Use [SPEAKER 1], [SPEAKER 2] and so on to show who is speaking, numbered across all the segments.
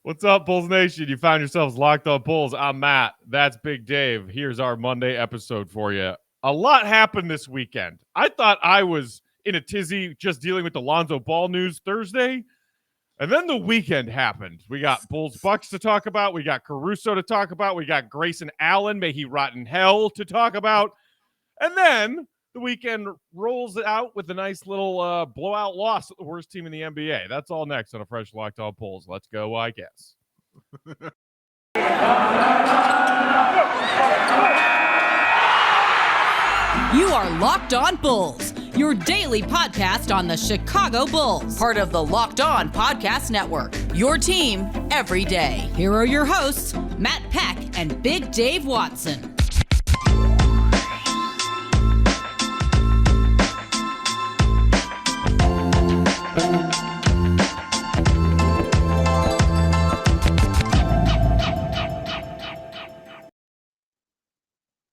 [SPEAKER 1] What's up, Bulls Nation? You found yourselves locked on Bulls. I'm Matt. That's Big Dave. Here's our Monday episode for you. A lot happened this weekend. I thought I was in a tizzy just dealing with the Lonzo Ball news Thursday, and then the weekend happened. We got Bulls Bucks to talk about. We got Caruso to talk about. We got Grayson Allen, may he rot in hell, to talk about. And then the weekend rolls out with a nice little blowout loss at the worst team in the NBA. That's all next on a fresh Locked On Bulls. Let's go, I guess.
[SPEAKER 2] You are Locked On Bulls, your daily podcast on the Chicago Bulls, part of the Locked On Podcast Network, your team every day. Here are your hosts, Matt Peck and Big Dave Watson.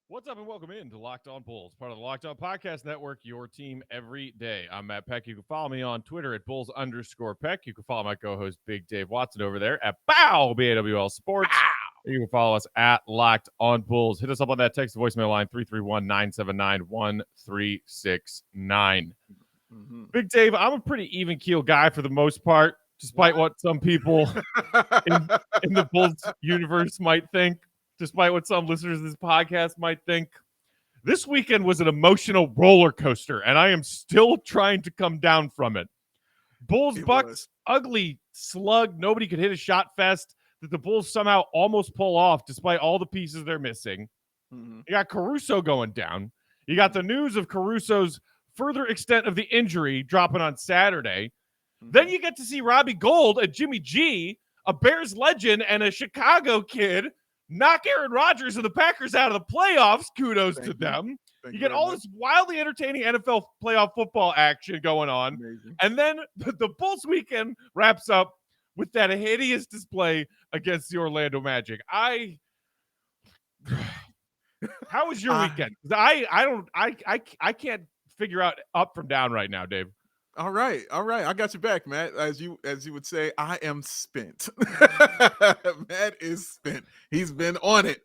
[SPEAKER 1] What's up and welcome in to Locked On Bulls, part of the Locked On Podcast Network, your team every day. I'm Matt Peck. You can follow me on Twitter at Bulls_Peck. You can follow my co-host Big Dave Watson over there at BAWL Sports. Bow. You can follow us at Locked On Bulls. Hit us up on that text voicemail line 331-979-1369. Big Dave, I'm a pretty even keel guy for the most part, despite what some people in the Bulls universe might think. Despite what some listeners of this podcast might think. This weekend was an emotional roller coaster, and I am still trying to come down from it. Bulls-Bucks, ugly slug, nobody could hit a shot fest that the Bulls somehow almost pull off despite all the pieces they're missing. You got Caruso going down. You got the news of Caruso's further extent of the injury dropping on Saturday. Then you get to see Robbie Gould, a Jimmy G, a Bears legend, and a Chicago kid knock Aaron Rodgers and the Packers out of the playoffs. Kudos to them. You get all this wildly entertaining NFL playoff football action going on. Amazing. And then the Bulls weekend wraps up with that hideous display against the Orlando Magic. How was your weekend? I can't figure out up from down right now, Dave.
[SPEAKER 3] All right. I got you back, Matt. As you would say, I am spent. Matt is spent. He's been on it.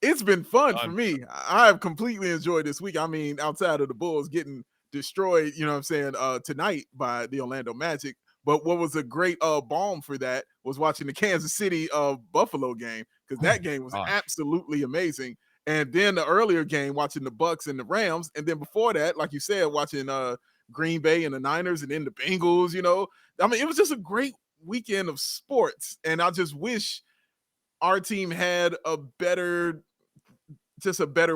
[SPEAKER 3] It's been fun for me. I have completely enjoyed this week. I mean, outside of the Bulls getting destroyed, you know what I'm saying, tonight by the Orlando Magic. But what was a great balm for that was watching the Kansas City Buffalo game, because that game was absolutely amazing. And then the earlier game, watching the Bucks and the Rams. And then before that, like you said, watching Green Bay and the Niners and then the Bengals, you know. I mean, it was just a great weekend of sports. And I just wish our team had a better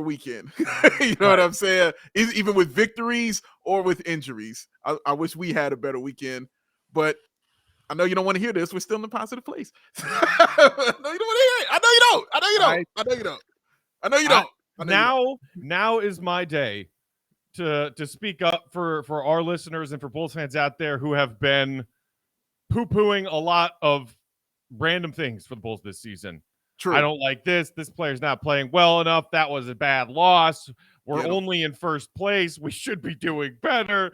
[SPEAKER 3] weekend. You know what I'm saying? Even with victories or with injuries. I wish we had a better weekend. But I know you don't want to hear this. We're still in the positive place. I know you don't want to hear it. I know you don't.
[SPEAKER 1] Now is my day to speak up for our listeners and for Bulls fans out there who have been poo-pooing a lot of random things for the Bulls this season. True. I don't like this. This player's not playing well enough. That was a bad loss. We're only in first place. We should be doing better.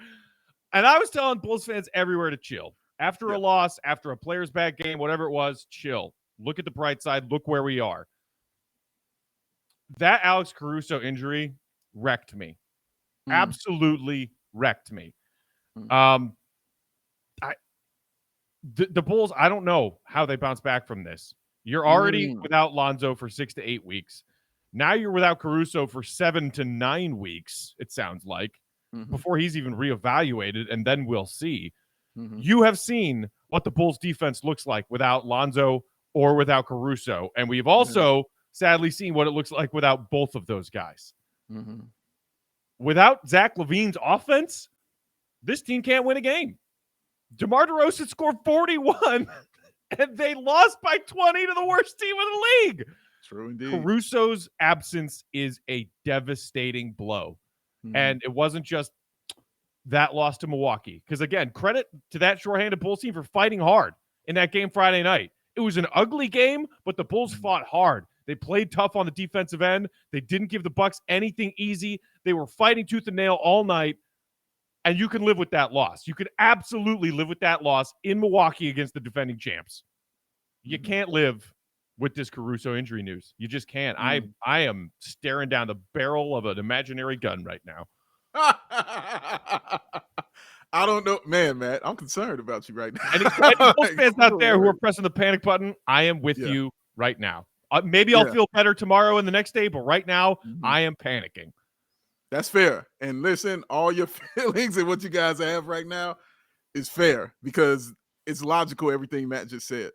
[SPEAKER 1] And I was telling Bulls fans everywhere to chill. After a loss, after a player's bad game, whatever it was, chill. Look at the bright side. Look where we are. That Alex Caruso injury wrecked me. Absolutely wrecked me. The Bulls, I don't know how they bounce back from this. You're already without Lonzo for 6 to 8 weeks. Now you're without Caruso for 7 to 9 weeks, it sounds like, before he's even reevaluated, and then we'll see. You have seen what the Bulls defense looks like without Lonzo or without Caruso, and we've also sadly seen what it looks like without both of those guys. Without Zach LaVine's offense, this team can't win a game. DeMar DeRozan scored 41, and they lost by 20 to the worst team in the league.
[SPEAKER 3] True indeed.
[SPEAKER 1] Caruso's absence is a devastating blow. And it wasn't just that loss to Milwaukee. Because, again, credit to that shorthanded Bulls team for fighting hard in that game Friday night. It was an ugly game, but the Bulls fought hard. They played tough on the defensive end. They didn't give the Bucks anything easy. They were fighting tooth and nail all night. And you can live with that loss. You could absolutely live with that loss in Milwaukee against the defending champs. You can't live with this Caruso injury news. You just can't. I am staring down the barrel of an imaginary gun right now.
[SPEAKER 3] I don't know, man, Matt. I'm concerned about you right now.
[SPEAKER 1] And Bulls fans out there who are pressing the panic button, I am with you right now. Maybe I'll feel better tomorrow and the next day, but right now I am panicking.
[SPEAKER 3] That's fair. And listen, all your feelings and what you guys have right now is fair because it's logical, everything Matt just said.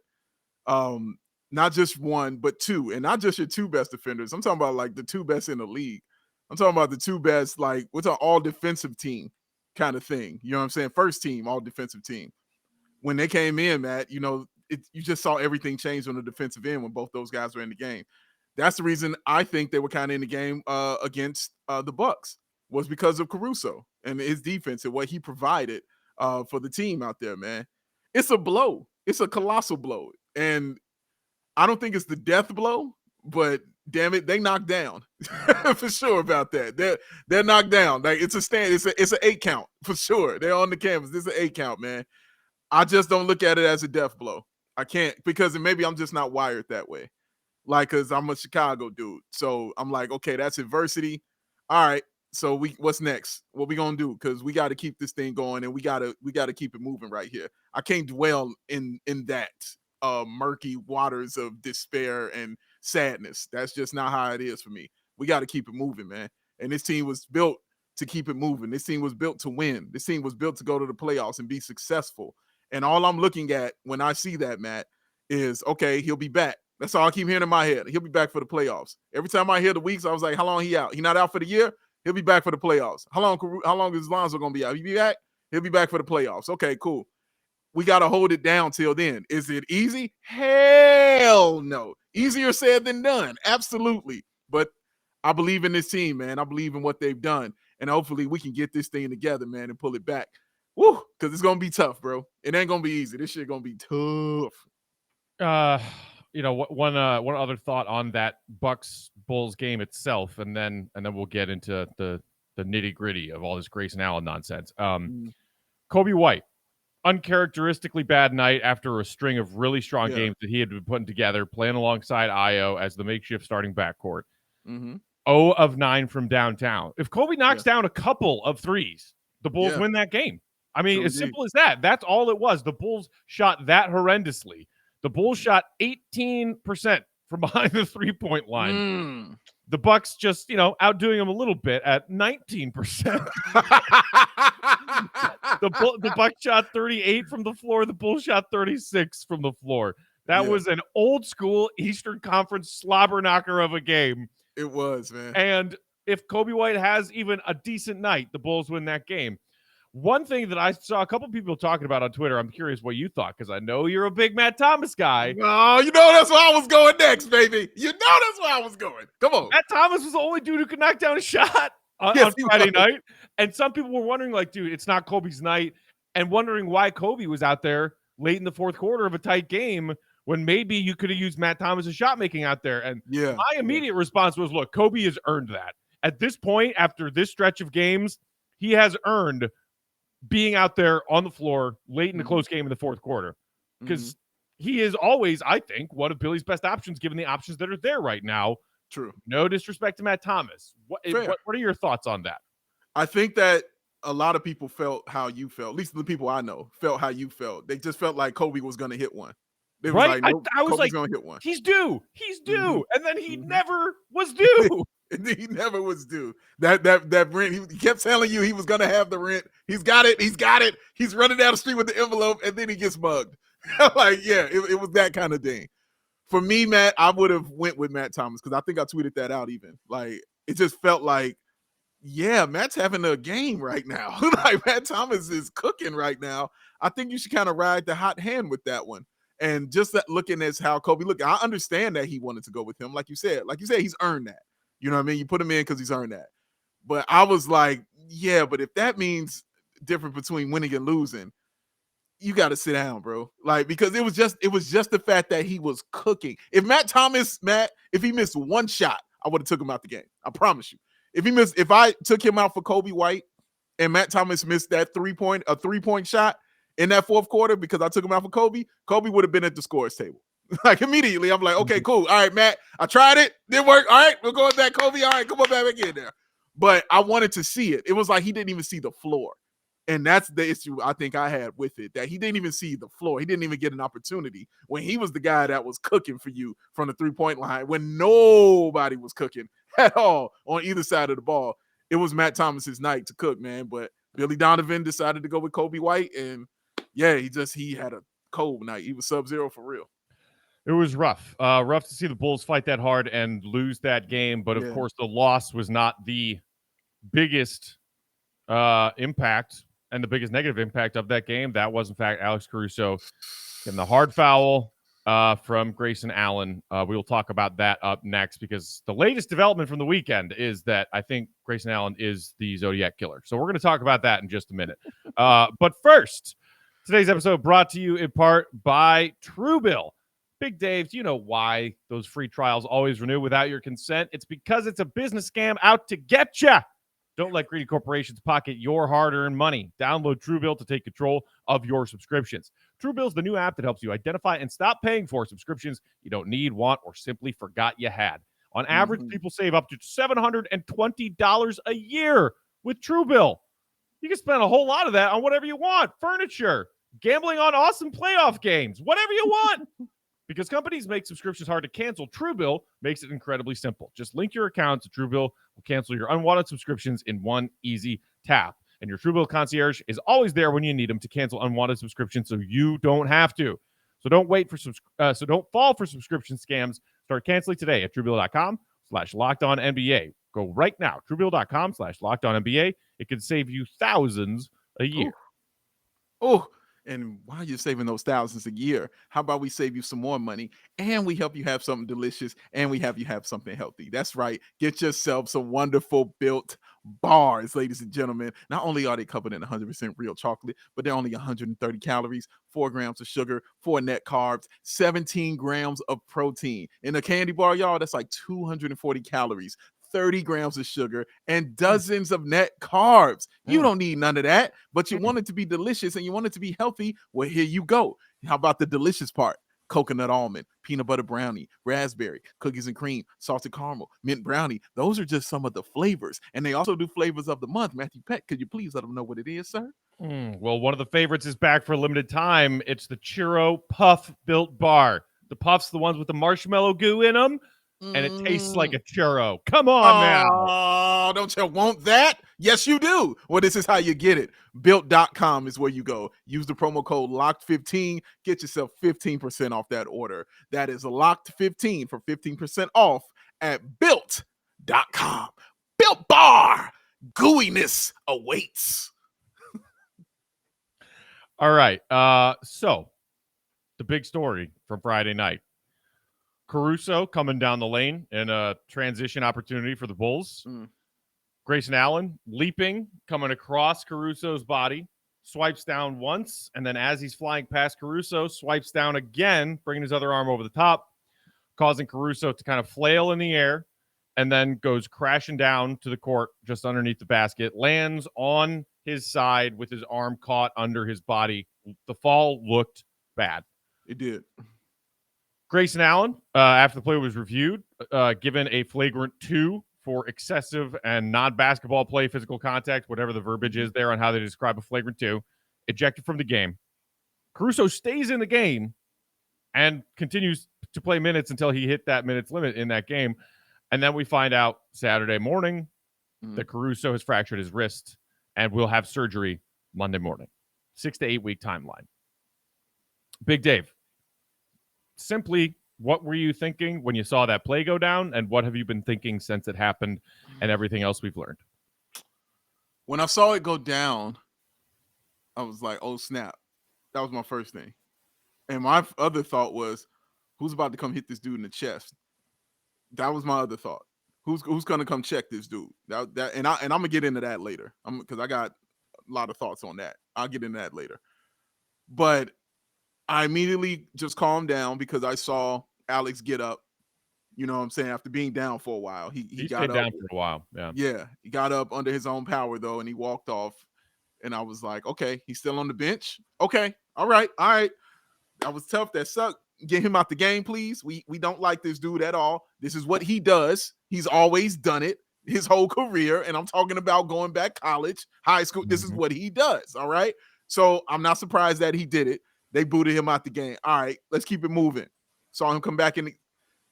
[SPEAKER 3] Not just one, but two, and not just your two best defenders. I'm talking about like the two best in the league. I'm talking about the two best, like what's an all defensive team kind of thing. You know what I'm saying? First team, all defensive team. When they came in, Matt, you just saw everything change on the defensive end when both those guys were in the game. That's the reason I think they were kind of in the game against the Bucks was because of Caruso and his defense and what he provided for the team out there, man. It's a blow. It's a colossal blow. And I don't think it's the death blow, but damn it, they knocked down for sure about that. They're knocked down. Like it's a stand. It's an 8 count for sure. They're on the canvas. This is an 8 count, man. I just don't look at it as a death blow. I can't because maybe I'm just not wired that way. Like, cause I'm a Chicago dude. So I'm like, okay, that's adversity. All right. So what's next? What we gonna do? Cause we got to keep this thing going and we gotta keep it moving right here. I can't dwell in that murky waters of despair and sadness. That's just not how it is for me. We got to keep it moving, man. And this team was built to keep it moving. This team was built to win. This team was built to go to the playoffs and be successful. And all I'm looking at when I see that, Matt, is okay, he'll be back. That's all I keep hearing in my head. He'll be back for the playoffs. Every time I hear the weeks, I was like, how long he out? He not out for the year? He'll be back for the playoffs. How long is Lonzo going to be out? He'll be back? He'll be back for the playoffs. Okay, cool. We got to hold it down till then. Is it easy? Hell no. Easier said than done. Absolutely. But I believe in this team, man. I believe in what they've done. And hopefully we can get this thing together, man, and pull it back. Woo, because it's going to be tough, bro. It ain't going to be easy. This shit going to be tough.
[SPEAKER 1] One other thought on that Bucks-Bulls game itself, and then we'll get into the nitty-gritty of all this Grayson Allen nonsense. Coby White. Uncharacteristically bad night after a string of really strong games that he had been putting together, playing alongside Io as the makeshift starting backcourt. 0 of 9 from downtown. If Coby knocks down a couple of threes, the Bulls win that game. I mean, as simple as that. That's all it was. The Bulls shot that horrendously. The Bulls shot 18% from behind the three-point line. The Bucks just, outdoing them a little bit at 19%. The Bucks shot 38 from the floor. The Bulls shot 36 from the floor. That was an old school Eastern Conference slobber knocker of a game.
[SPEAKER 3] It was, man.
[SPEAKER 1] And if Coby White has even a decent night, the Bulls win that game. One thing that I saw a couple people talking about on Twitter, I'm curious what you thought, because I know you're a big Matt Thomas guy.
[SPEAKER 3] Oh, that's where I was going next, baby. That's where I was going. Come on.
[SPEAKER 1] Matt Thomas was the only dude who could knock down a shot on Friday night. And some people were wondering, like, dude, it's not Kobe's night, and wondering why Coby was out there late in the fourth quarter of a tight game when maybe you could have used Matt Thomas' shot making out there. And my immediate response was, look, Coby has earned that. At this point, after this stretch of games, he has earned being out there on the floor late in the close game in the fourth quarter, because he is always, I think, one of Billy's best options given the options that are there right now.
[SPEAKER 3] True.
[SPEAKER 1] No disrespect to Matt Thomas. What are your thoughts on that?
[SPEAKER 3] I think that a lot of people felt how you felt. At least the people I know felt how you felt. They just felt like Coby was going to hit one. They was
[SPEAKER 1] right?
[SPEAKER 3] Like, nope,
[SPEAKER 1] I was
[SPEAKER 3] Kobe's going to hit one.
[SPEAKER 1] He's due. And then he never was due.
[SPEAKER 3] He never was due. That rent, he kept telling you he was gonna have the rent. He's got it. He's running down the street with the envelope, and then he gets mugged. It was that kind of thing. For me, Matt, I would have went with Matt Thomas because I think I tweeted that out even. Like, it just felt like, Matt's having a game right now. Like, Matt Thomas is cooking right now. I think you should kind of ride the hot hand with that one. And just that looking at how Coby looked, I understand that he wanted to go with him. Like you said, he's earned that. You know what I mean? You put him in because he's earned that. But I was like, but if that means difference between winning and losing, you got to sit down, bro. Like, because it was just the fact that he was cooking. If if he missed one shot, I would have took him out the game. I promise you. If I took him out for Coby White and Matt Thomas missed that 3-point shot in that fourth quarter because I took him out for Coby would have been at the scorer's table. Like immediately, I'm like, okay, cool. All right, Matt, I tried it. Didn't work. All right, we'll go with that, Coby. All right, come on back in there. But I wanted to see it. It was like he didn't even see the floor. And that's the issue I think I had with it, that he didn't even see the floor. He didn't even get an opportunity when he was the guy that was cooking for you from the three-point line when nobody was cooking at all on either side of the ball. It was Matt Thomas's night to cook, man. But Billy Donovan decided to go with Coby White. And yeah, he had a cold night. He was sub-zero for real.
[SPEAKER 1] It was rough. Rough to see the Bulls fight that hard and lose that game. But, of course, the loss was not the biggest impact and the biggest negative impact of that game. That was, in fact, Alex Caruso getting the hard foul from Grayson Allen. We will talk about that up next because the latest development from the weekend is that I think Grayson Allen is the Zodiac Killer. So we're going to talk about that in just a minute. But first, today's episode brought to you in part by Truebill. Big Dave, do you know why those free trials always renew without your consent? It's because it's a business scam out to get you. Don't let greedy corporations pocket your hard-earned money. Download Truebill to take control of your subscriptions. Truebill is the new app that helps you identify and stop paying for subscriptions you don't need, want, or simply forgot you had. On average, people save up to $720 a year with Truebill. You can spend a whole lot of that on whatever you want. Furniture, gambling on awesome playoff games, whatever you want. Because companies make subscriptions hard to cancel, Truebill makes it incredibly simple. Just link your account to Truebill. Will cancel your unwanted subscriptions in one easy tap. And your Truebill concierge is always there when you need them to cancel unwanted subscriptions, so you don't have to. So don't wait for so don't fall for subscription scams. Start canceling today at Truebill.com/LockedOnNBA. Go right now. Truebill.com/LockedOnNBA. It can save you thousands a year.
[SPEAKER 3] Oh. And while you're saving those thousands a year, how about we save you some more money and we help you have something delicious and we have you have something healthy? That's right. Get yourself some wonderful Built bars, ladies and gentlemen. Not only are they covered in 100% real chocolate, but they're only 130 calories, 4 grams of sugar, 4 net carbs, 17 grams of protein. In a candy bar, y'all, that's like 240 calories. 30 grams of sugar and dozens of net carbs. You don't need none of that, but you want it to be delicious and you want it to be healthy. Well, here you go. How about the delicious part? Coconut almond, peanut butter brownie, raspberry, cookies and cream, salted caramel, mint brownie. Those are just some of the flavors. And they also do flavors of the month. Matthew Peck, could you please let them know what it is, sir?
[SPEAKER 1] Well, one of the favorites is back for a limited time. It's the Churro Puff Built Bar. The puffs, the ones with the marshmallow goo in them. And it tastes like a churro. Come on now.
[SPEAKER 3] Oh, don't you want that? Yes, you do. Well, this is how you get it. Built.com is where you go. Use the promo code LOCKED15. Get yourself 15% off that order. That is LOCKED15 for 15% off at Built.com. Built Bar. Gooiness awaits.
[SPEAKER 1] All right. So the big story from Friday night. Caruso coming down the lane in a transition opportunity for the Bulls. Grayson Allen leaping, coming across Caruso's body, swipes down once, and then as he's flying past Caruso, swipes down again, bringing his other arm over the top, causing Caruso to kind of flail in the air, and then goes crashing down to the court just underneath the basket, lands on his side with his arm caught under his body. The fall looked bad.
[SPEAKER 3] It did.
[SPEAKER 1] Grayson Allen, after the play was reviewed, given a flagrant 2 for excessive and non-basketball play, physical contact, whatever the verbiage is there on how they describe a flagrant 2, ejected from the game. Caruso stays in the game and continues to play minutes until he hit that minutes limit in that game. And then we find out Saturday morning that Caruso has fractured his wrist and will have surgery Monday morning. 6 to 8 week timeline. Big Dave. Simply, what were you thinking when you saw that play go down, and what have you been thinking since it happened and everything else we've learned?
[SPEAKER 3] When I saw it go down, I was like, oh, snap. That was my first thing. And my other thought was, who's about to come hit this dude in the chest? That was my other thought. Who's going to come check this dude? And I'm going to get into that later because I got a lot of thoughts on that. I'll get into that later. But I immediately just calmed down because I saw Alex get up, you know what I'm saying, after being down for a while. He got up.
[SPEAKER 1] Down for a while,
[SPEAKER 3] Yeah, he got up under his own power, though, and he walked off. And I was like, okay, he's still on the bench? Okay, all right. That was tough. That sucked. get him out the game, please. We don't like this dude at all. This is what he does. He's always done it his whole career. And I'm talking about going back college, high school. This is what he does. All right. So I'm not surprised that he did it. They booted him out the game. All right, let's keep it moving. Saw him come back in the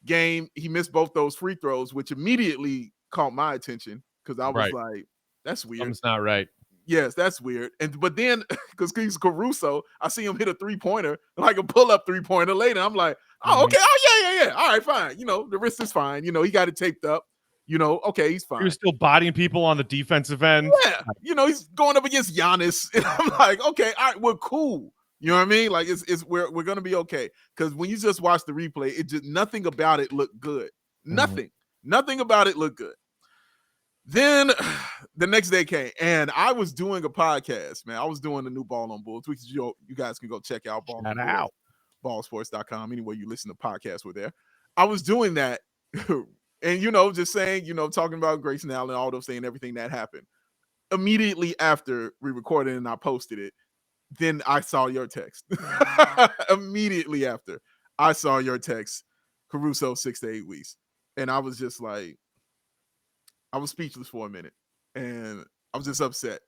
[SPEAKER 3] game. He missed both those free throws, which immediately caught my attention because I was like, that's weird.
[SPEAKER 1] Something's not right.
[SPEAKER 3] Yes, that's weird. But then because he's Caruso, I see him hit a 3-pointer, like a pull-up 3-pointer later. I'm like, oh, okay. Oh, yeah. All right, fine. The wrist is fine. He got it taped up. Okay, he's fine.
[SPEAKER 1] He was still bodying people on the defensive end.
[SPEAKER 3] Yeah. He's going up against Giannis. And I'm like, okay, all right, we're cool. You know what I mean? Like we're gonna be okay. Because when you just watch the replay, nothing about it looked good. Nothing about it looked good. Then the next day came, and I was doing a podcast, man. I was doing the new Ball on Bulls, which you guys can go check out. Ballsports.com. Anywhere you listen to podcasts, we're there. I was doing that, and just saying, talking about Grayson Allen, all those things, everything that happened. Immediately after we recorded and I posted it, then I saw your text. Immediately after I saw your text, Caruso 6 to 8 weeks. And I was just like, I was speechless for a minute. And I was just upset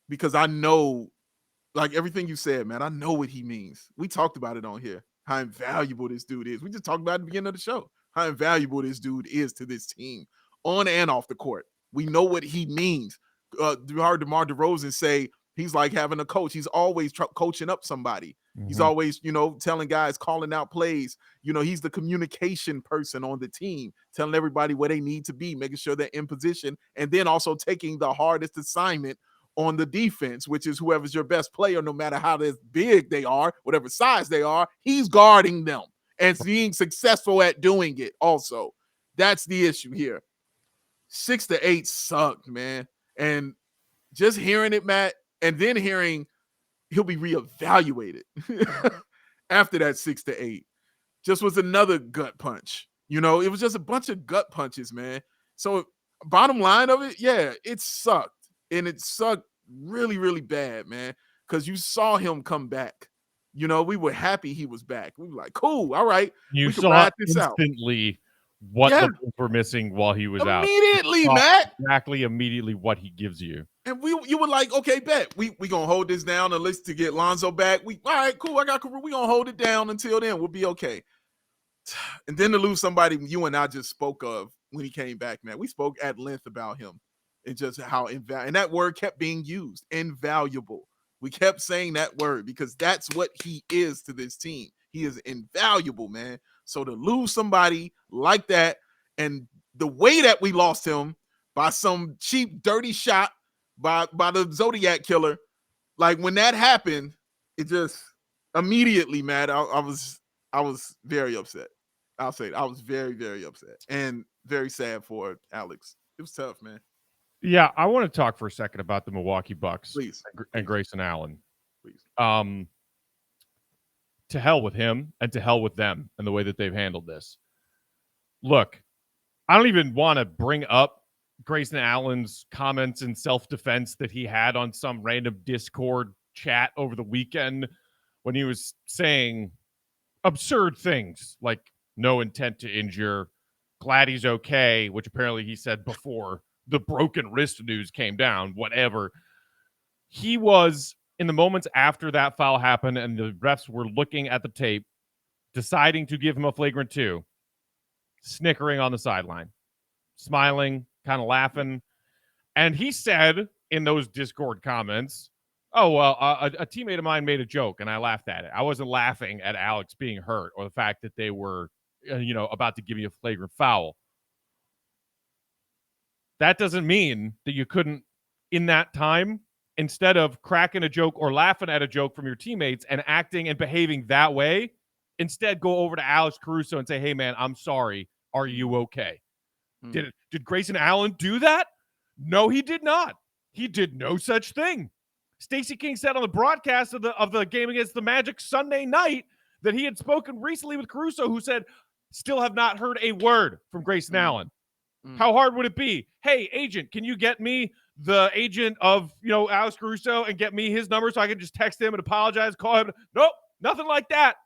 [SPEAKER 3] because I know, like everything you said, man, I know what he means. We talked about it on here, how invaluable this dude is. We just talked about it at the beginning of the show, how invaluable this dude is to this team on and off the court. We know what he means. You heard DeMar DeRozan say, he's like having a coach. He's always coaching up somebody. He's always, telling guys, calling out plays. He's the communication person on the team, telling everybody where they need to be, making sure they're in position, and then also taking the hardest assignment on the defense, which is whoever's your best player, no matter how big they are, whatever size they are, he's guarding them and being successful at doing it also. That's the issue here. 6 to 8 sucked, man. And just hearing it, Matt, and then hearing he'll be reevaluated after that 6 to 8 just was another gut punch. It was just a bunch of gut punches, man. So bottom line of it, yeah, it sucked. And it sucked really, really bad, man, because you saw him come back. We were happy he was back. We were like, cool, all right.
[SPEAKER 1] You saw instantly what the Bulls were missing while he was out.
[SPEAKER 3] Immediately, Matt.
[SPEAKER 1] Exactly immediately what he gives you.
[SPEAKER 3] And you were like, okay, bet. We gonna hold this down at least to get Lonzo back. All right, cool. I got Caruso. We gonna hold it down until then. We'll be okay. And then to lose somebody you and I just spoke of when he came back, man. We spoke at length about him and just how invaluable. And that word kept being used, invaluable. We kept saying that word because that's what he is to this team. He is invaluable, man. So to lose somebody like that, and the way that we lost him by some cheap, dirty shot by the Zodiac killer, like when that happened, it just immediately, man, I was very upset. I'll say it. I was very, very upset and very sad for Alex. It was tough, man.
[SPEAKER 1] Yeah, I want to talk for a second about the Milwaukee Bucks,
[SPEAKER 3] please,
[SPEAKER 1] and Grayson Allen.
[SPEAKER 3] Please.
[SPEAKER 1] To hell with him and to hell with them and the way that they've handled this. Look, I don't even want to bring up Grayson Allen's comments in self-defense that he had on some random Discord chat over the weekend when he was saying absurd things like no intent to injure, glad he's okay, which apparently he said before the broken wrist news came down, whatever. He was, in the moments after that foul happened and the refs were looking at the tape, deciding to give him a flagrant 2, snickering on the sideline, smiling, kind of laughing. And he said in those Discord comments, oh, well, a teammate of mine made a joke and I laughed at it. I wasn't laughing at Alex being hurt or the fact that they were, about to give you a flagrant foul. That doesn't mean that you couldn't, in that time, instead of cracking a joke or laughing at a joke from your teammates and acting and behaving that way, instead go over to Alex Caruso and say, hey, man, I'm sorry. Are you okay? Did Grayson Allen do that? No, he did not. He did no such thing. Stacey King said on the broadcast of the game against the Magic Sunday night that he had spoken recently with Caruso, who said, still have not heard a word from Grayson Allen. How hard would it be? Hey, agent, can you get me the agent of, Alex Caruso and get me his number so I can just text him and apologize, call him? Nope, nothing like that.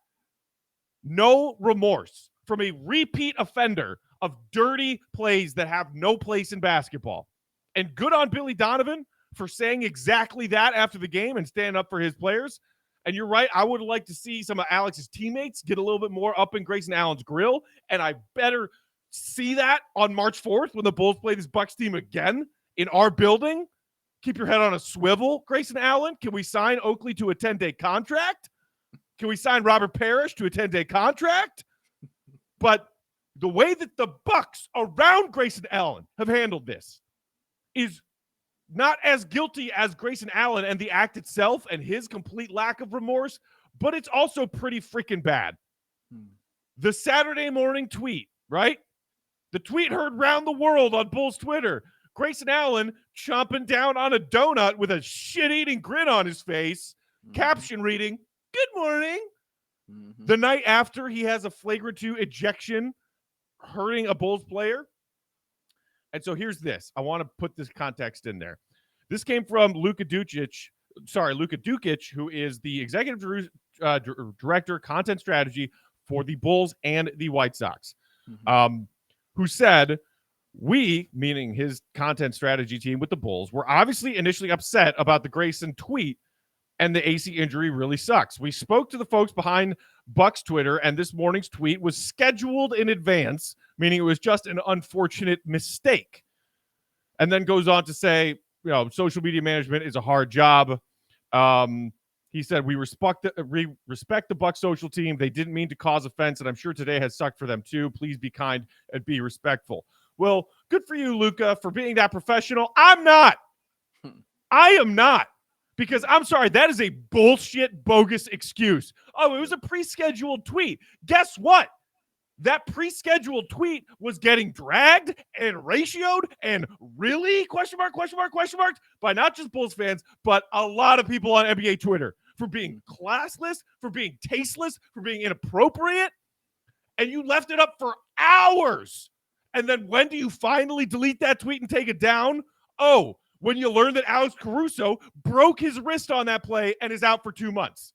[SPEAKER 1] no remorse from a repeat offender of dirty plays that have no place in basketball. And good on Billy Donovan for saying exactly that after the game and standing up for his players. And you're right, I would like to see some of Alex's teammates get a little bit more up in Grayson Allen's grill, and I better see that on March 4th when the Bulls play this Bucks team again in our building. Keep your head on a swivel, Grayson Allen. Can we sign Oakley to a 10-day contract? Can we sign Robert Parrish to a 10-day contract? But the way that the Bucks around Grayson Allen have handled this is not as guilty as Grayson Allen and the act itself and his complete lack of remorse, but it's also pretty freaking bad. The Saturday morning tweet, right? The tweet heard round the world on Bulls Twitter. Grayson Allen chomping down on a donut with a shit-eating grin on his face. Caption reading, "Good morning." The night after he has a flagrant 2 ejection hurting a Bulls player. And so here's this. I want to put this context in there. This came from Luka Dukic, who is the executive director, content strategy for the Bulls and the White Sox, who said, "We," meaning his content strategy team with the Bulls, were obviously initially upset about the Grayson tweet, and the AC injury really sucks. We spoke to the folks behind Bucks Twitter, and this morning's tweet was scheduled in advance, meaning it was just an unfortunate mistake." And then goes on to say, social media management is a hard job. He said, we respect the Bucks social team. They didn't mean to cause offense, and I'm sure today has sucked for them too. Please be kind and be respectful. Well, good for you, Luka, for being that professional. I'm not. I am not. Because I'm sorry, that is a bullshit, bogus excuse. Oh, it was a pre-scheduled tweet. Guess what? That pre-scheduled tweet was getting dragged and ratioed and really question mark by not just Bulls fans, but a lot of people on NBA Twitter for being classless, for being tasteless, for being inappropriate. And you left it up for hours. And then when do you finally delete that tweet and take it down? Oh, when you learn that Alex Caruso broke his wrist on that play and is out for 2 months.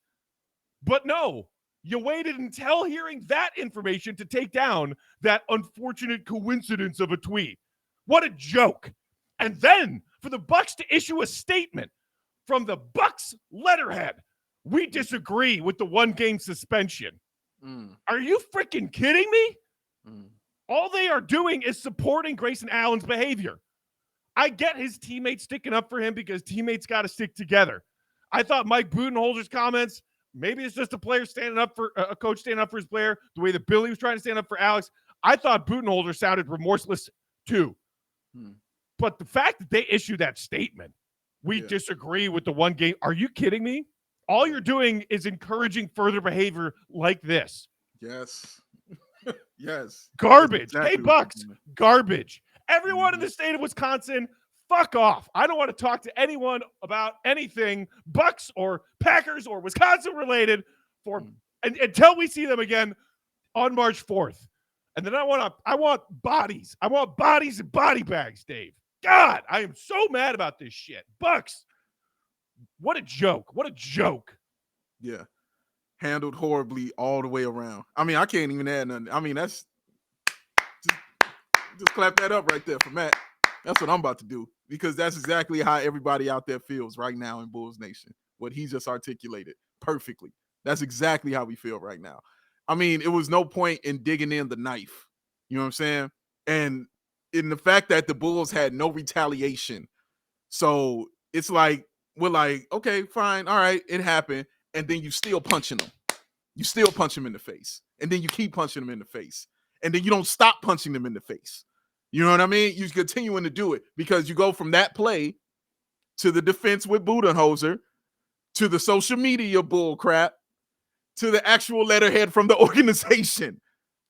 [SPEAKER 1] But no, you waited until hearing that information to take down that unfortunate coincidence of a tweet. What a joke. And then for the Bucks to issue a statement from the Bucks letterhead, "We disagree with the 1-game suspension." Are you freaking kidding me? All they are doing is supporting Grayson Allen's behavior. I get his teammates sticking up for him because teammates got to stick together. I thought Mike Budenholzer's comments, maybe it's just a player standing up for a coach standing up for his player, the way that Billy was trying to stand up for Alex. I thought Budenholzer sounded remorseless too. But the fact that they issued that statement, we disagree with the 1-game. Are you kidding me? All you're doing is encouraging further behavior like this.
[SPEAKER 3] Yes. Yes.
[SPEAKER 1] Garbage.
[SPEAKER 3] Exactly
[SPEAKER 1] Hey, Bucks, garbage. Everyone in the state of Wisconsin, fuck off. I don't want to talk to anyone about anything Bucks or Packers or Wisconsin related until we see them again on March 4th. And then I want bodies. I want bodies and body bags, Dave. God, I am so mad about this shit. Bucks, what a joke. What a joke.
[SPEAKER 3] Yeah. Handled horribly all the way around. I mean, I can't even add nothing. I mean, that's just clap that up right there for Matt. That's what I'm about to do, because that's exactly how everybody out there feels right now in Bulls Nation. What he just articulated perfectly. That's exactly how we feel right now. I mean, it was no point in digging in the knife. You know what I'm saying? And in the fact that the Bulls had no retaliation. So it's like, we're like, okay, fine. All right, it happened. And then you still punching them. You still punch them in the face. And then you keep punching them in the face. And then you don't stop punching them in the face. You know what I mean? You're continuing to do it because you go from that play to the defense with Budenholzer to the social media bull crap to the actual letterhead from the organization.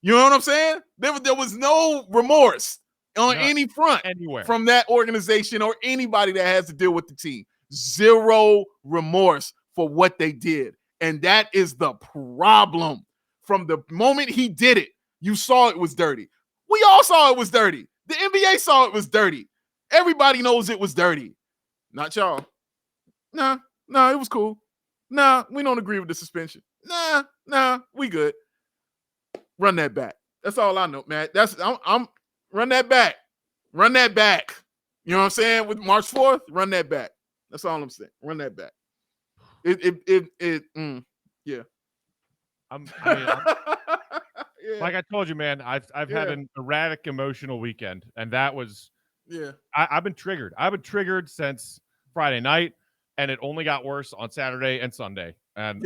[SPEAKER 3] You know what I'm saying? There was no remorse on any front
[SPEAKER 1] anywhere
[SPEAKER 3] from that organization or anybody that has to deal with the team. Zero remorse for what they did. And that is the problem. From the moment he did it, you saw it was dirty. We all saw it was dirty. The NBA saw it was dirty. Everybody knows it was dirty. Not y'all. Nah, it was cool. Nah, we don't agree with the suspension. Nah, we good. Run that back. That's all I know, man. I'm run that back. Run that back. You know what I'm saying? With March 4th, run that back. That's all I'm saying. Run that back. Yeah.
[SPEAKER 1] Yeah. Like I told you, man, I've had an erratic emotional weekend, and that was I've been triggered. I've been triggered since Friday night, and it only got worse on Saturday and Sunday. And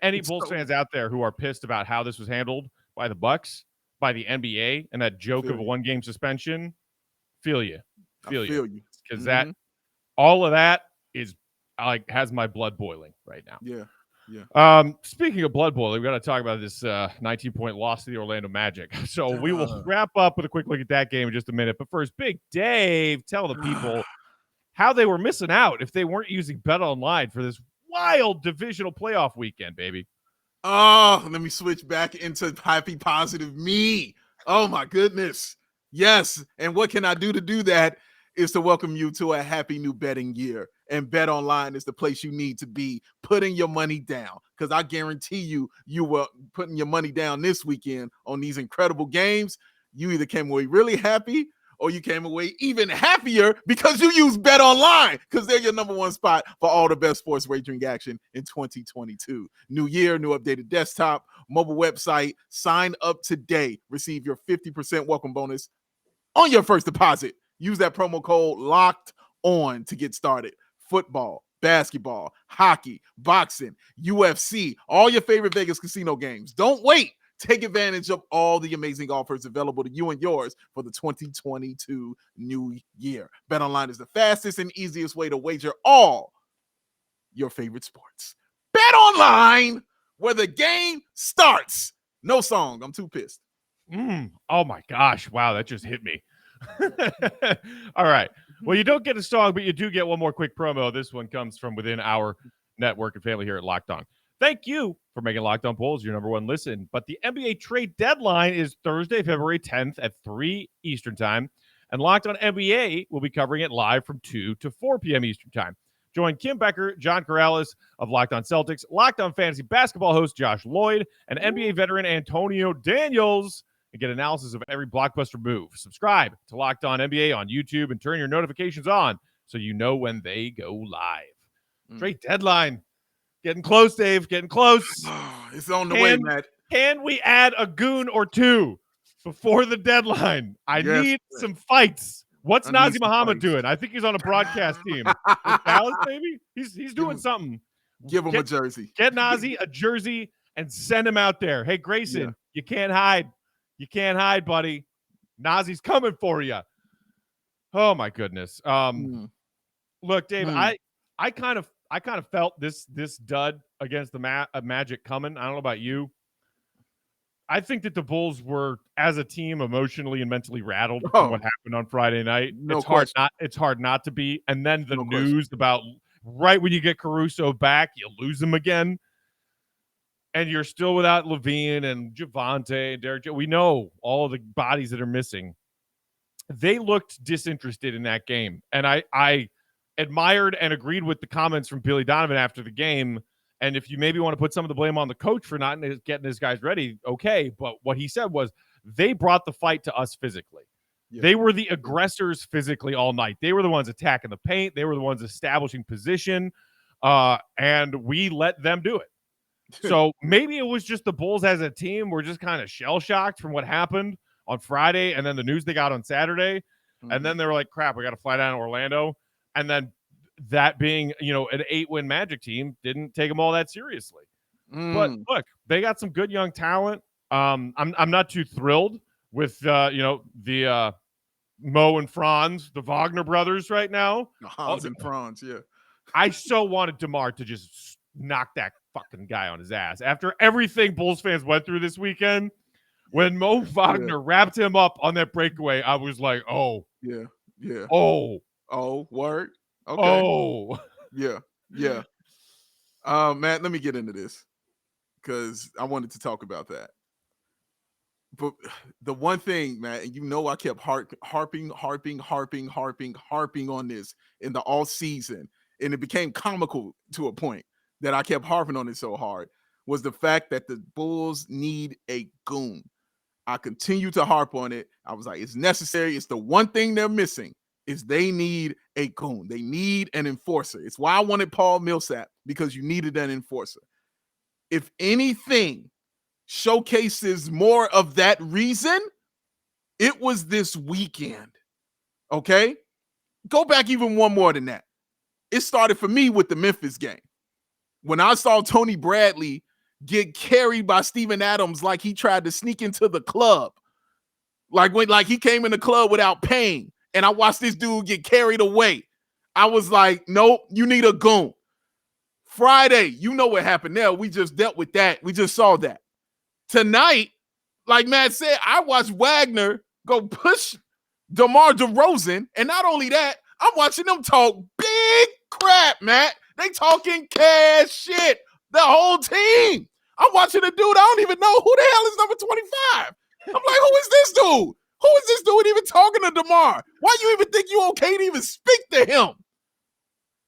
[SPEAKER 1] any Bulls fans out there who are pissed about how this was handled by the Bucks, by the NBA, and that joke of a 1-game suspension, feel you. Because that all of that is like has my blood boiling right now.
[SPEAKER 3] Yeah.
[SPEAKER 1] Speaking of blood boiling, we got to talk about this 19-point loss to the Orlando Magic. So we will wrap up with a quick look at that game in just a minute. But first, Big Dave, tell the people how they were missing out if they weren't using BetOnline for this wild divisional playoff weekend, baby.
[SPEAKER 3] Oh, let me switch back into happy, positive me. Oh, my goodness. Yes. And what can I do to do that is to welcome you to a happy new betting year. And BetOnline is the place you need to be putting your money down, because I guarantee you were putting your money down this weekend on these incredible games. You either came away really happy or you came away even happier because you use BetOnline, because they're your number one spot for all the best sports wagering action in 2022. New year, new updated desktop, mobile website. Sign up today. Receive your 50% welcome bonus on your first deposit. Use that promo code LOCKED ON to get started. Football, basketball, hockey, boxing, UFC, all your favorite Vegas casino games. Don't wait. Take advantage of all the amazing offers available to you and yours for the 2022 new year. BetOnline is the fastest and easiest way to wager all your favorite sports. BetOnline, where the game starts. No song. I'm too pissed.
[SPEAKER 1] Oh my gosh. Wow, that just hit me. All right. Well, you don't get a song, but you do get one more quick promo. This one comes from within our network and family here at Locked On. Thank you for making Locked On Bulls your number one listen. But the NBA trade deadline is Thursday, February 10th at 3 Eastern Time. And Locked On NBA will be covering it live from 2 to 4 p.m. Eastern Time. Join Kim Becker, John Corrales of Locked On Celtics, Locked On Fantasy Basketball host Josh Lloyd, and NBA veteran Antonio Daniels, and get analysis of every blockbuster move. Subscribe to Locked On NBA on YouTube and turn your notifications on so you know when they go live. Trade deadline. Getting close, Dave. Getting close.
[SPEAKER 3] It's on the way, Matt.
[SPEAKER 1] Can we add a goon or two before the deadline? I need some fights. What's Nazi Muhammad doing? I think he's on a broadcast team. Dallas, maybe? He's doing something.
[SPEAKER 3] Give him a jersey.
[SPEAKER 1] Get Nazi a jersey and send him out there. Hey, Grayson, you can't hide. You can't hide, buddy. Nazi's coming for you. Oh my goodness. Look, Dave, I kind of felt this dud against the Magic coming. I don't know about you. I think that the Bulls were, as a team, emotionally and mentally rattled from what happened on Friday night. It's hard not to be. And then the news about right when you get Caruso back, you lose him again. And you're still without LaVine and Javonte and Derek. We know all of the bodies that are missing. They looked disinterested in that game. And I admired and agreed with the comments from Billy Donovan after the game. And if you maybe want to put some of the blame on the coach for not getting his guys ready, okay. But what he said was they brought the fight to us physically. Yeah. They were the aggressors physically all night. They were the ones attacking the paint. They were the ones establishing position. And we let them do it. So maybe it was just the Bulls as a team were just kind of shell-shocked from what happened on Friday and then the news they got on Saturday. Mm-hmm. And then they were like, crap, we got to fly down to Orlando. And then that being, an 8-win Magic team didn't take them all that seriously. But look, they got some good young talent. I'm not too thrilled with, the Mo and Franz, the Wagner brothers right now.
[SPEAKER 3] Hans and Franz, yeah.
[SPEAKER 1] I so wanted DeMar to just knock that fucking guy on his ass. After everything Bulls fans went through this weekend, when Mo Wagner wrapped him up on that breakaway, I was like, oh.
[SPEAKER 3] Yeah.
[SPEAKER 1] Oh,
[SPEAKER 3] word? Okay.
[SPEAKER 1] Oh.
[SPEAKER 3] Yeah. Matt, let me get into this because I wanted to talk about that. But the one thing, Matt, and I kept harping on this in the all season, and it became comical to a point that I kept harping on it so hard. was the fact that the Bulls need a goon. I continue to harp on it. I was like, it's necessary. It's the one thing they're missing is they need a goon. They need an enforcer. It's why I wanted Paul Millsap, because you needed an enforcer. If anything showcases more of that reason, it was this weekend. Okay? Go back even one more than that. It started for me with the Memphis game. When I saw Tony Bradley get carried by Steven Adams like he tried to sneak into the club. Like he came in the club without paying. And I watched this dude get carried away. I was like, nope, you need a goon. Friday, you know what happened there. We just dealt with that. We just saw that. Tonight, like Matt said, I watched Wagner go push DeMar DeRozan. And not only that, I'm watching them talk big crap, Matt. They talking cash shit. The whole team. I'm watching a dude. I don't even know who the hell is number 25. I'm like, who is this dude? Who is this dude even talking to DeMar? Why you even think you okay to even speak to him?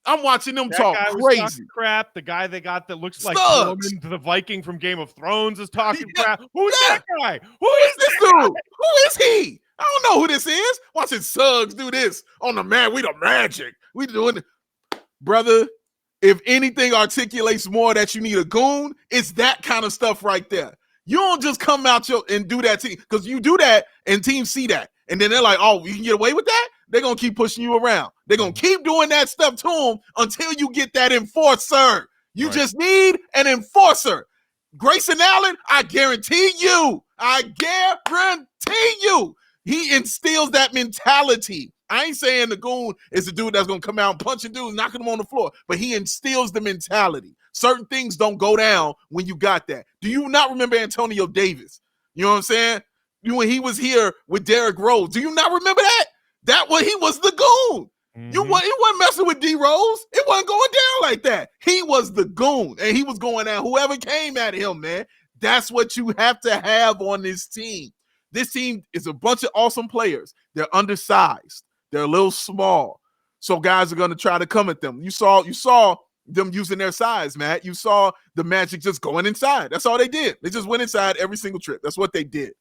[SPEAKER 3] I'm watching them talk crazy
[SPEAKER 1] crap. The guy they got that looks like
[SPEAKER 3] the
[SPEAKER 1] Viking from Game of Thrones is talking crap. Who is that guy?
[SPEAKER 3] Who is this dude? Who is he? I don't know who this is. Watching Suggs do this on the man. We the Magic. We doing it. Brother, if anything articulates more that you need a goon, it's that kind of stuff right there. You don't just come out and do that team, because you do that and teams see that. And then they're like, oh, you can get away with that? They're going to keep pushing you around. They're going to keep doing that stuff to them until you get that enforcer. You just need an enforcer. Grayson Allen, I guarantee you, he instills that mentality. I ain't saying the goon is the dude that's going to come out and punch a dude, knocking him on the floor, but he instills the mentality. Certain things don't go down when you got that. Do you not remember Antonio Davis? You know what I'm saying? When he was here with Derrick Rose, do you not remember that? He was the goon. Mm-hmm. He wasn't messing with D Rose. It wasn't going down like that. He was the goon, and he was going at whoever came at him, man. That's what you have to have on this team. This team is a bunch of awesome players. They're undersized. They're a little small. So guys are going to try to come at them. You saw them using their size, Matt. You saw the Magic just going inside. That's all they did. They just went inside every single trip. That's what they did.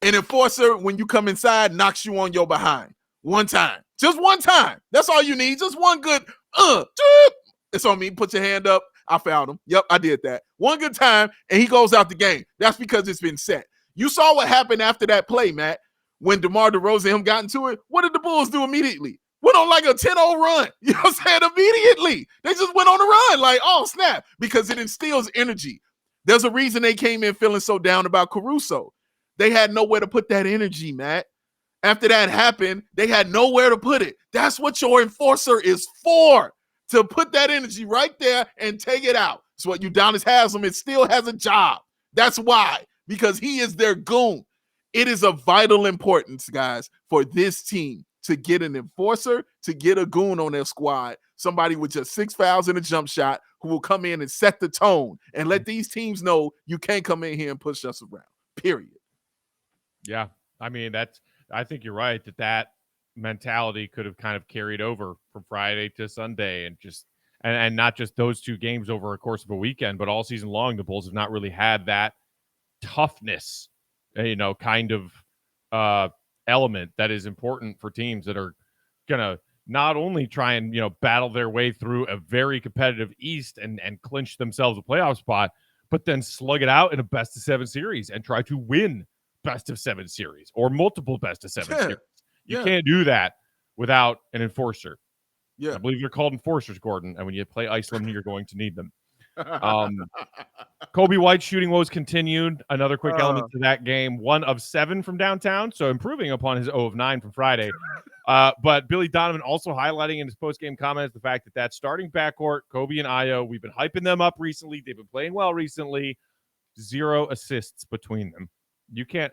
[SPEAKER 3] An enforcer, when you come inside, knocks you on your behind. One time. Just one time. That's all you need. Just one good, it's on me. Put your hand up. I found him. Yep, I did that. One good time, and he goes out the game. That's because it's been set. You saw what happened after that play, Matt. When DeMar DeRozan and him got into it, what did the Bulls do immediately? Went on like a 10-0 run. You know what I'm saying? Immediately. They just went on a run like, oh, snap, because it instills energy. There's a reason they came in feeling so down about Caruso. They had nowhere to put that energy, Matt. After that happened, they had nowhere to put it. That's what your enforcer is for, to put that energy right there and take it out. It's what Udonis Haslem, it still has a job. That's why, because he is their goon. It is of vital importance, guys, for this team to get an enforcer, to get a goon on their squad, somebody with just 6 fouls and a jump shot who will come in and set the tone and let these teams know you can't come in here and push us around, period.
[SPEAKER 1] Yeah, I mean, I think you're right that mentality could have kind of carried over from Friday to Sunday, and not just those two games over a course of a weekend, but all season long, the Bulls have not really had that toughness, kind of element that is important for teams that are going to not only try and, battle their way through a very competitive East and clinch themselves a playoff spot, but then slug it out in a best-of-7 series and try to win best-of-7 series or multiple best-of-7 series. You can't do that without an enforcer. Yeah, I believe they're called enforcers, Gordon, and when you play Iceland, you're going to need them. Coby White shooting woes continued. Another quick element to that game. 1 of 7 from downtown, so improving upon his 0 of 9 from Friday. But Billy Donovan also highlighting in his post-game comments the fact that starting backcourt, Coby and Ayo, we've been hyping them up recently. They've been playing well recently. 0 assists between them. You can't.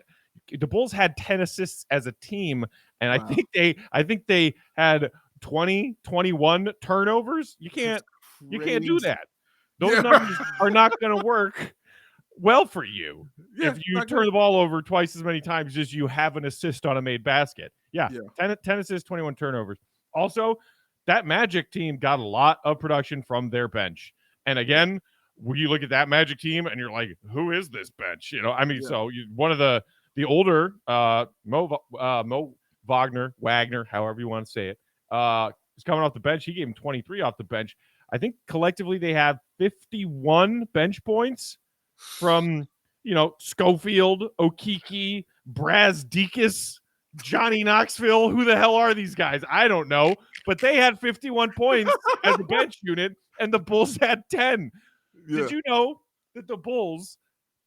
[SPEAKER 1] The Bulls had 10 assists as a team, and wow. I think they had 21 turnovers. You can't do that. Those numbers are not going to work well for you if you turn the ball over twice as many times as you have an assist on a made basket. 10 assists, 21 turnovers. Also, that Magic team got a lot of production from their bench. And again, you look at that Magic team and you're like, who is this bench? I mean,
[SPEAKER 3] Yeah.
[SPEAKER 1] so one of the older Mo Wagner, however you want to say it, is coming off the bench. He gave him 23 off the bench. I think collectively they have 51 bench points from, Schofield, Okeke, Brazdeikis, Johnny Knoxville. Who the hell are these guys? I don't know. But they had 51 points as a bench unit, and the Bulls had 10. Yeah. Did you know that the Bulls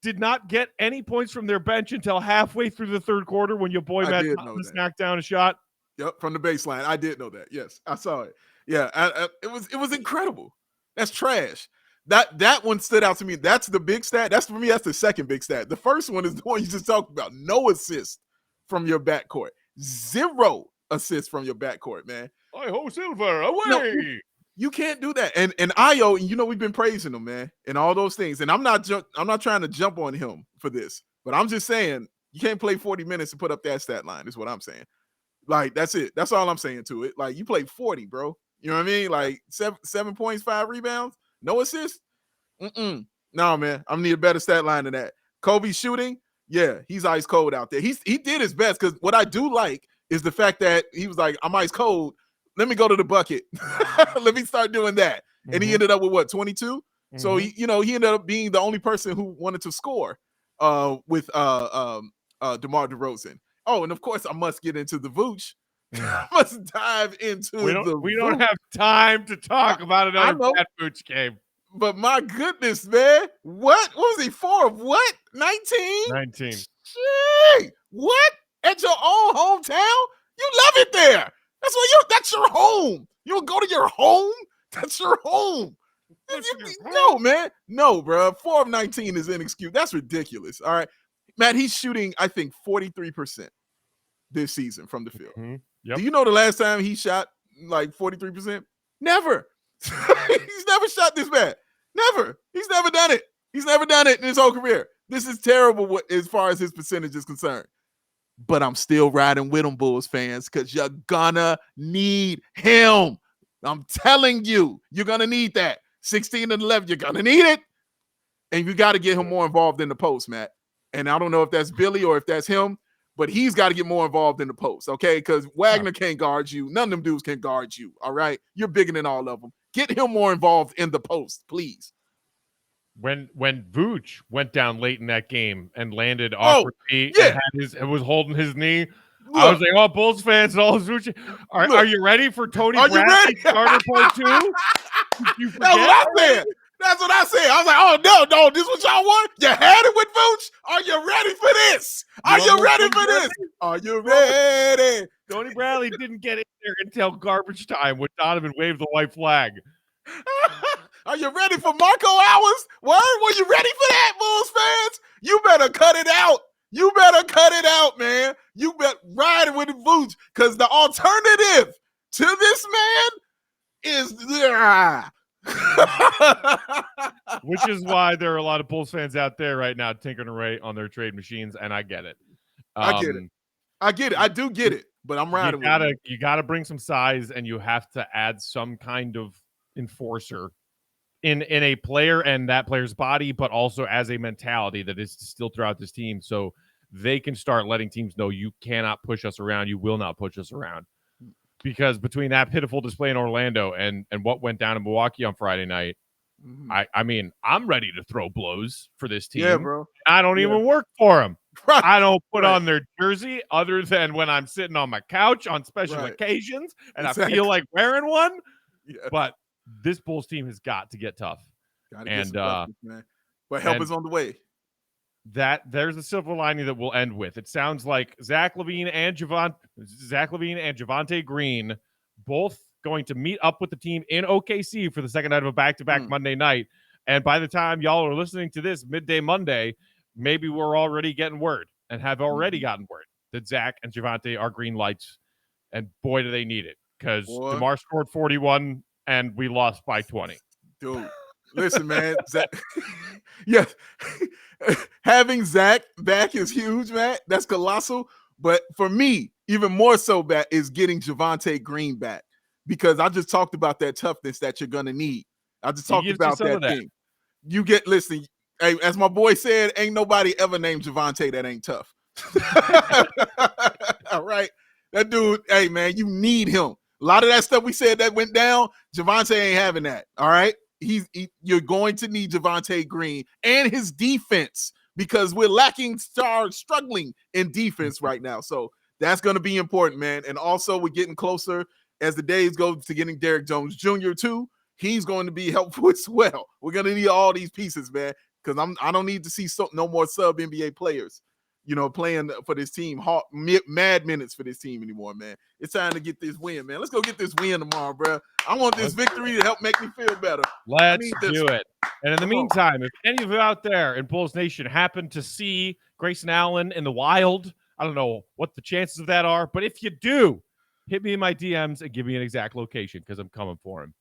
[SPEAKER 1] did not get any points from their bench until halfway through the third quarter when your boy Matt Thomas knocked down a shot?
[SPEAKER 3] Yep, from the baseline. I did know that. Yes, I saw it. Yeah, it was incredible. That's trash. That one stood out to me. That's the big stat. That's for me. That's the second big stat. The first one is the one you just talked about. No assists from your backcourt. 0 assists from your backcourt, man.
[SPEAKER 1] Hi-ho, Silver, away!
[SPEAKER 3] No, you can't do that. And Ayo, we've been praising him, man, and all those things. And I'm not trying to jump on him for this, but I'm just saying you can't play 40 minutes and put up that stat line. Is what I'm saying. Like, that's it. That's all I'm saying to it. Like, you played 40, bro. You know what I mean? Like 7 points, 5 rebounds, no assists. No, man. I'm need a better stat line than that. Coby shooting, yeah, he's ice cold out there. He did his best, because what I do like is the fact that he was like, I'm ice cold. Let me go to the bucket. Let me start doing that. Mm-hmm. And he ended up with what, 22? Mm-hmm. So he ended up being the only person who wanted to score with DeMar DeRozan. Oh, and of course I must get into the Vooch. I must dive into
[SPEAKER 1] we don't have time to talk about another bad Vooch game.
[SPEAKER 3] But my goodness, man. What was he 4 of what? 19?
[SPEAKER 1] 19.
[SPEAKER 3] Gee, what? At your own hometown? You love it there. That's your home. You don't go to your home? That's your home. No, man. No, bro. 4 of 19 is inexcusable. That's ridiculous. All right. Matt, he's shooting, I think, 43% this season from the field. Mm-hmm. Yep. Do you know the last time he shot like 43%? Never. He's never shot this bad. Never. He's never done it. He's never done it in his whole career. This is terrible as far as his percentage is concerned. But I'm still riding with him, Bulls fans, because you're gonna need him. I'm telling you, you're gonna need that. 16 and 11, you're gonna need it. And you got to get him more involved in the post, Matt. And I don't know if that's Billy or if that's him, but he's got to get more involved in the post, okay? Because Wagner can't guard you. None of them dudes can guard you, all right? You're bigger than all of them. Get him more involved in the post, please.
[SPEAKER 1] When Vooch went down late in that game and landed awkwardly and was holding his knee, I was like, oh, Bulls fans and all those Vooch. Are you ready for Tony Bradley starter part 2?
[SPEAKER 3] That's what I said. That's what I said. I was like, oh, no, this is what y'all want? You had it with Vooch? Are you ready for this? Are you ready for this? Are you ready?
[SPEAKER 1] Tony Bradley didn't get in there until garbage time when Donovan waved the white flag.
[SPEAKER 3] Are you ready for Marco Hours? Were you ready for that, Bulls fans? You better cut it out. You better cut it out, man. You better ride it with the Vooch, because the alternative to this man is
[SPEAKER 1] which is why there are a lot of Bulls fans out there right now tinkering away on their trade machines, and I get it.
[SPEAKER 3] I get it. I do get it, but I'm riding with it.
[SPEAKER 1] You gotta bring some size, and you have to add some kind of enforcer in a player and that player's body, but also as a mentality that is still throughout this team, so they can start letting teams know you cannot push us around. You will not push us around. Because between that pitiful display in Orlando and what went down in Milwaukee on Friday night, I mean, I'm ready to throw blows for this team.
[SPEAKER 3] Yeah, bro.
[SPEAKER 1] I don't even work for them. Right. I don't put on their jersey other than when I'm sitting on my couch on special occasions and I feel like wearing one. Yeah. But this Bulls team has got to get tough.
[SPEAKER 3] Man. But help is on the way.
[SPEAKER 1] There's a silver lining that we'll end with. It sounds like Zach LaVine and Javonte Green both going to meet up with the team in OKC for the second night of a back-to-back Monday night. And by the time y'all are listening to this midday Monday, maybe we're already getting word and have already gotten word that Zach and Javonte are green lights. And boy, do they need it, because DeMar scored 41 and we lost by 20.
[SPEAKER 3] Dude, listen, man. Zach, having Zach back is huge, man. That's colossal. But for me, even more so back is getting Javonte Green back, because I just talked about that toughness that you're going to need. I just talked about that thing. listen, hey, as my boy said, ain't nobody ever named Javonte that ain't tough. All right. That dude, hey, man, you need him. A lot of that stuff we said that went down, Javonte ain't having that. All right. You're going to need Javonte Green and his defense because we're struggling in defense right now. So that's going to be important, man. And also, we're getting closer as the days go to getting Derrick Jones Jr. too. He's going to be helpful as well. We're going to need all these pieces, man, because I don't need to see no more sub NBA players, playing for this team, mad minutes for this team anymore, man. It's time to get this win, man. Let's go get this win tomorrow, bro. I want this victory to help make me feel better.
[SPEAKER 1] Let's do it. And in the meantime, if any of you out there in Bulls Nation happen to see Grayson Allen in the wild, I don't know what the chances of that are, but if you do, hit me in my DMs and give me an exact location because I'm coming for him.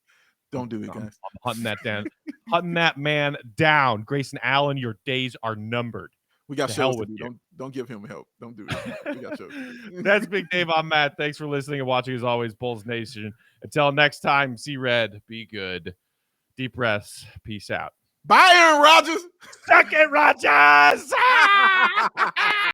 [SPEAKER 3] Don't do it, guys.
[SPEAKER 1] I'm hunting that down. Hunting that man down. Grayson Allen, your days are numbered.
[SPEAKER 3] We got shows to do. Don't give him help. Don't do it. We got shows.
[SPEAKER 1] That's Big Dave. I'm Matt. Thanks for listening and watching as always, Bulls Nation. Until next time, see red, be good. Deep breaths. Peace out.
[SPEAKER 3] Bye, Aaron Rodgers.
[SPEAKER 1] Suck it, Rodgers!